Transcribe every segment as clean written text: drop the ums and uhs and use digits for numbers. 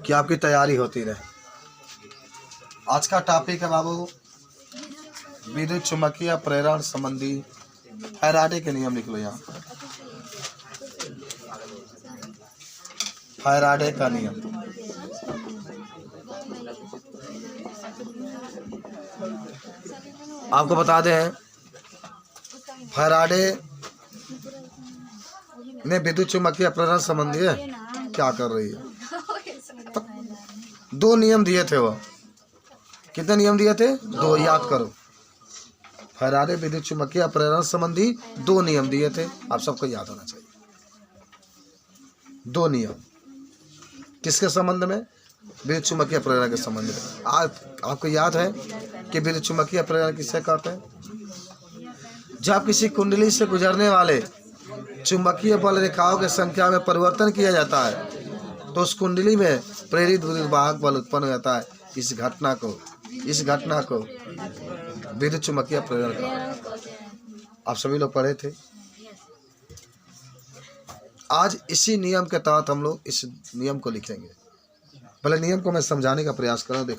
कि आपकी तैयारी होती रहे। आज का टॉपिक है बाबू विद्युत चुम्बकीय प्रेरण संबंधी फैराडे के नियम। लिख लो यहाँ, फैराडे का नियम। आपको बता दें फैराडे ने विद्युत चुम्बकीय प्रेरण संबंधी क्या कर रही है। 2 नियम दिए थे। वो कितने नियम दिए थे? 2, याद करो। फैराडे विद्युत चुम्बकीय प्रेरण संबंधी 2 नियम दिए थे, आप सबको याद होना चाहिए। 2 नियम किसके संबंध में? विद्युत चुम्बकीय प्रेरण के संबंध में। आज आपको याद है कि विद्युत चुम्बकीय प्रेरण किसे कहते हैं? जब किसी कुंडली से गुजरने वाले चुंबकीय बल रेखाओं की संख्या में परिवर्तन किया जाता है तो उस कुंडली में प्रेरित विद्युत वाहक बल उत्पन्न हो जाता है। इस घटना को विद्युत चुम्बकीय प्रेरण का आप सभी लोग पढ़े थे। आज इसी नियम के तहत हम लोग इस नियम को लिखेंगे। पहले नियम को मैं समझाने का प्रयास कर रहा हूँ।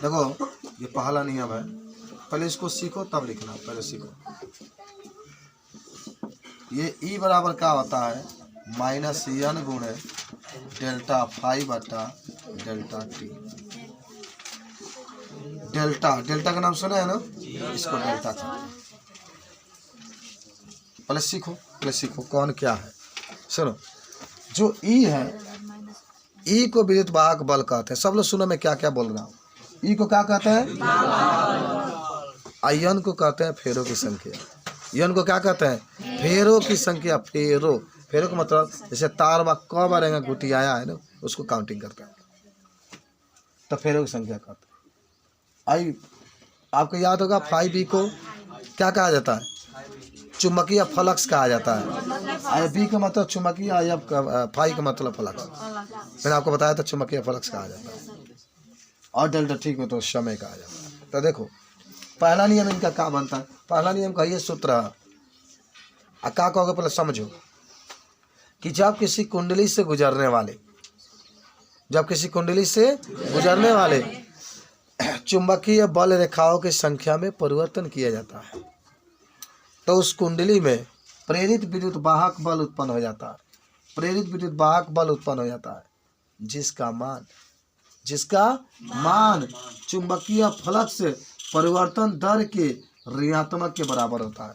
देखो ये पहला नियम है, पहले इसको सीखो तब लिखना। पहले सीखो। ये E बराबर क्या होता है? -n गुणे डेल्टा फाई बटा डेल्टा टी। डेल्टा का नाम सुना है ना? इसको डेल्टा का पहले सीखो कौन क्या है। सुनो, जो E है, E को विद्युत वाहक बल कहते हैं। सब लोग सुनो मैं क्या क्या बोल रहा हूँ। E को क्या कहते हैं? n को कहते हैं फेरों की संख्या। n को क्या कहते हैं? फेरों की संख्या। फेरों का मतलब जैसे तार में क बार गुटी आया है ना, उसको काउंटिंग करते हैं, तो फेरों की संख्या कहते हैं। आई आपको याद होगा फाई बी को क्या कहा जाता है? चुम्बकीय फ्लक्स कहा जाता है। आई बी का मतलब चुम्बकीय, या फाई का मतलब फ्लक्स। मैंने आपको बताया था चुम्बकीय फ्लक्स कहा जाता है, और डेल्टा ठीक में तो समय कहा जाता है। तो देखो पहला नियम इनका क्या बनता है? पहला नियम का ये सूत्र है, क्या कहोगे पहले समझो, कि जब किसी कुंडली से गुजरने वाले चुंबकीय बल रेखाओं की संख्या में परिवर्तन किया जाता है तो उस कुंडली में प्रेरित विद्युत वाहक बल उत्पन्न हो जाता है, जिसका मान चुंबकीय फ्लक्स परिवर्तन दर के ऋणात्मक के बराबर होता है।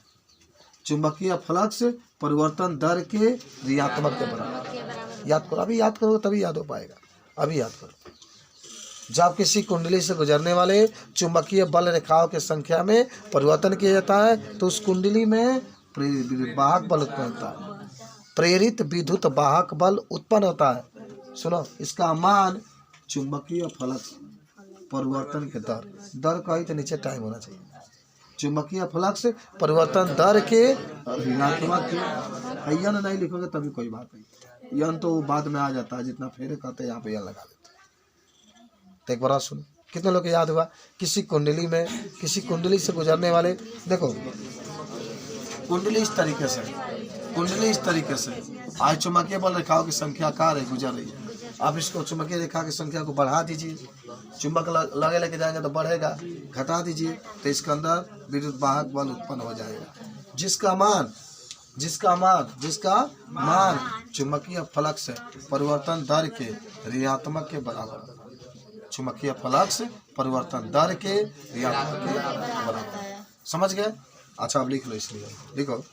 चुंबकीय फ्लक्स परिवर्तन दर के ऋणात्मक के बराबर। याद करो, अभी याद करो तभी याद हो पाएगा। अभी याद करो। जब किसी कुंडली से गुजरने वाले चुंबकीय बल रेखाओं की संख्या में परिवर्तन किया जाता है तो उस कुंडली में प्रेरित विद्युत वाहक बल उत्पन्न होता है। सुनो, इसका मान चुंबकीय फ्लक्स परिवर्तन के दर कही तो नीचे टाइम होना चाहिए। चुंबकीय फ्लक्स परिवर्तन दर के ऋणात्मक के। यन नहीं लिखोगे तभी कोई बात नहीं, यन तो बाद में आ जाता है। जितना फेरे कहते हैं यहाँ पे यन लगा देते हैं। तो एक बार सुनो, कितने लोग याद हुआ? किसी कुंडली से गुजरने वाले, देखो कुंडली इस तरीके से आज चुंबकीय बल रेखाओं की संख्या गुजर रही है। आप इसको चुंबकीय रेखा की संख्या को बढ़ा दीजिए, चुंबक लगे लेके जाएंगे तो बढ़ेगा, घटा दीजिए तो इसके अंदर विद्युत वाहक बल उत्पन्न हो जाएगा, जिसका मान चुंबकीय फ्लक्स परिवर्तन दर के ऋणात्मक के बराबर। चुंबकीय फ्लक्स परिवर्तन दर के ऋणात्मक के बराबर। समझ गए? अच्छा अब लिख लो, इसलिए लिखो,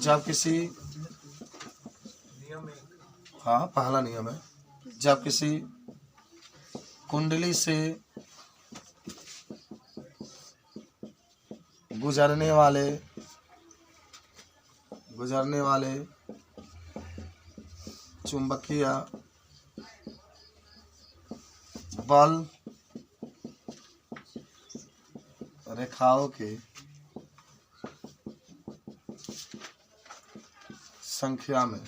जब किसी पहला नियम है, जब किसी कुंडली से गुजरने वाले चुंबकीय बल रेखाओं की संख्या में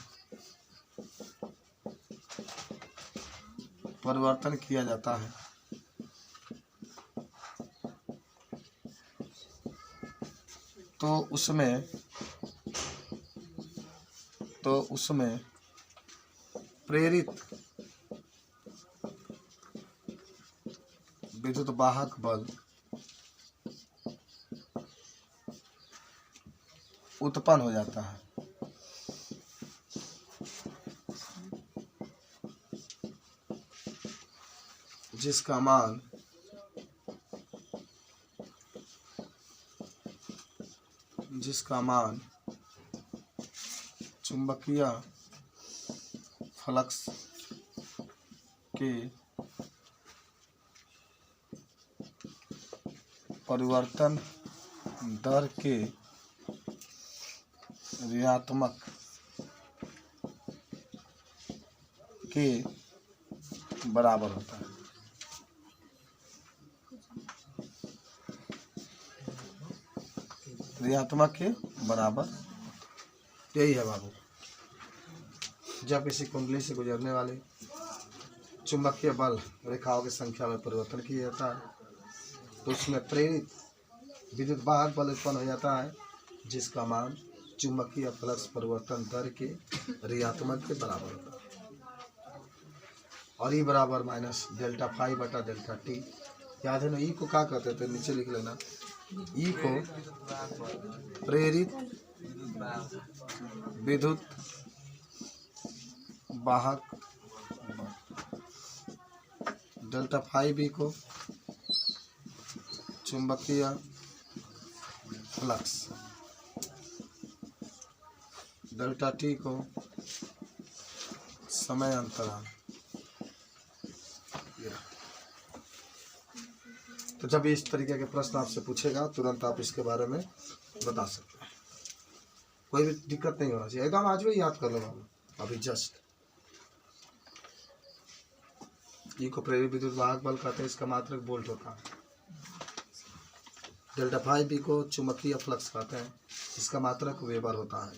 परिवर्तन किया जाता है तो उसमें तो उसमें प्रेरित विद्युत वाहक बल उत्पन्न हो जाता है। जिसका मान चुंबकीय फ्लक्स के परिवर्तन दर के ऋणात्मक के बराबर होता है। ऋणात्मक के बराबर, यही है बाबू। जब किसी कुंडली से गुजरने वाले चुंबकीय बल रेखाओं की संख्या में परिवर्तन किया जाता है तो उसमें प्रेरित विद्युत वाहक बल उत्पन्न हो जाता है, जिसका मान चुंबकीय फ्लक्स परिवर्तन दर के ऋणात्मक के बराबर होता है। और ई बराबर माइनस डेल्टा फाई बटा डेल्टा टी। याद है ना, ई को क्या कहते थे, नीचे लिख लेना। ई को प्रेरित विद्युत वाहक, डेल्टा फाई बी को चुंबकीय फ्लक्स, डेल्टा टी को समय अंतराल। तो जब इस तरीके के प्रश्न आपसे पूछेगा तुरंत आप इसके बारे में बता सकते हैं, कोई भी दिक्कत नहीं होना चाहिए, एकदम आज भी याद कर लो अभी जस्ट। ई को प्रेरित विद्युत वाहक बल कहते हैं, इसका मात्रक वोल्ट होता है। डेल्टा फाई बी को चुंबकीय फ्लक्स कहते हैं, इसका मात्रक वेबर होता है।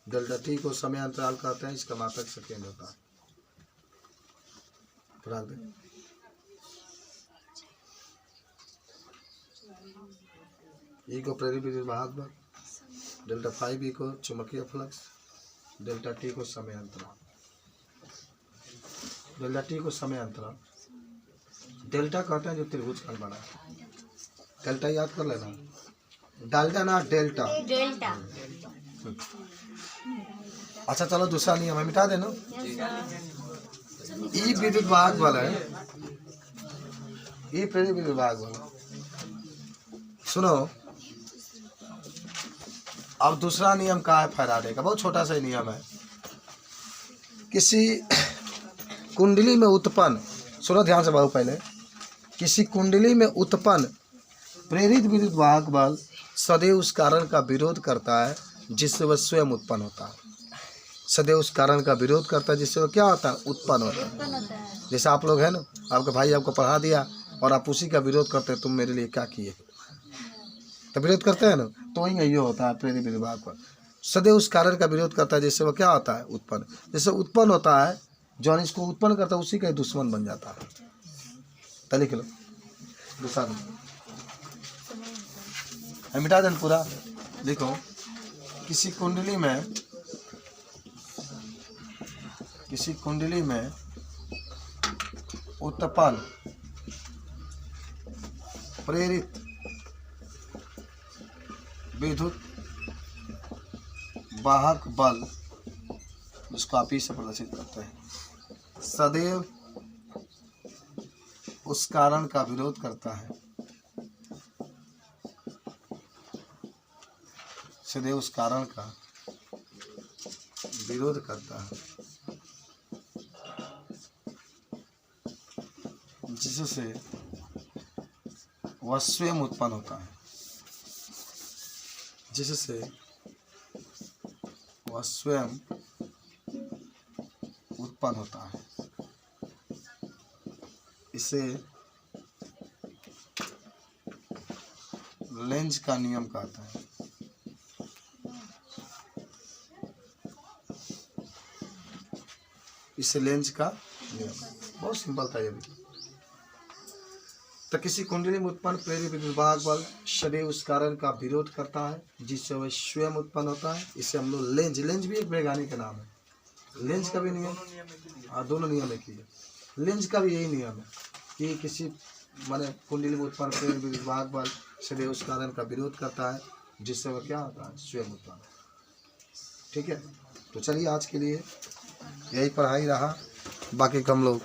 डेल्टा टी को समय अंतराल कहते हैं, इसका मात्रक सेकेंड होता है। रख दें। ई को प्रेरित विद्युत वाहक बल, डेल्टा फाई बी को चुंबकीय फ्लक्स, डेल्टा टी को समय अंतराल। डेल्टा टी को समय अंतराल, डेल्टा कहते हैं जो त्रिभुज खंड बना है। डेल्टा याद कर लेना, डाल्टा ना डेल्टा। अच्छा चलो दूसरा नियम है, मिटा देना। ई विद्युत वाहक बल है, ई प्रेरित विद्युत वाहक बल। सुनो, अब दूसरा नियम का है फैराडे का, बहुत छोटा सा नियम है। किसी कुंडली में उत्पन्न, सुनो ध्यान से बाबू, पहले किसी कुंडली में उत्पन्न प्रेरित विद्युत वाहक बल सदैव उस कारण का विरोध करता है जिससे वह स्वयं उत्पन्न होता है। सदैव उस कारण का विरोध करता है जिससे वह क्या होता है, उत्पन्न होता है। जैसे आप लोग हैं ना, आपके भाई आपको पढ़ा दिया और आप उसी का विरोध करते हैं, तुम मेरे लिए क्या किए, तो विरोध करते हैं ना, तो वही ये होता है प्रेरित विद्युत वाहक बल। सदैव उस कारण का विरोध करता है जिससे वह क्या होता है, उत्पन्न। जैसे उत्पन्न होता है, जो इसको उत्पन्न करता है उसी का दुश्मन बन जाता है। तो लिख लो दूसरा, मिटा दें पूरा। देखो, किसी कुंडली में उत्पन्न प्रेरित विद्युत वाहक बल, जिसको आप इसे प्रदर्शित करते हैं, सदैव उस कारण का विरोध करता है, सदैव उस कारण का विरोध करता है जिससे वह स्वयं उत्पन्न होता है, जिससे वह स्वयं उत्पन्न होता है। इसे लेंज का नियम कहता है। इसे लेंज का नियम, बहुत सिंपल था ये भी। तो किसी कुंडली में उत्पन्न प्रेरित विभाग बल सदैव उस कारण का विरोध करता है जिससे वह स्वयं उत्पन्न होता है। इसे हम लोग लेंज भी एक वैज्ञानिक का नाम है। लेंज का भी नियम, हाँ दोनों नियम एक ही है। लेंज का भी यही नियम है कि किसी माने कुंडली में उत्पन्न प्रेरित विभाग बल सदैव उस कारण का विरोध करता है जिससे वह क्या होता है, स्वयं उत्पन्न। ठीक है, तो चलिए आज के लिए यही पढ़ाई रहा, बाकी का हम लोग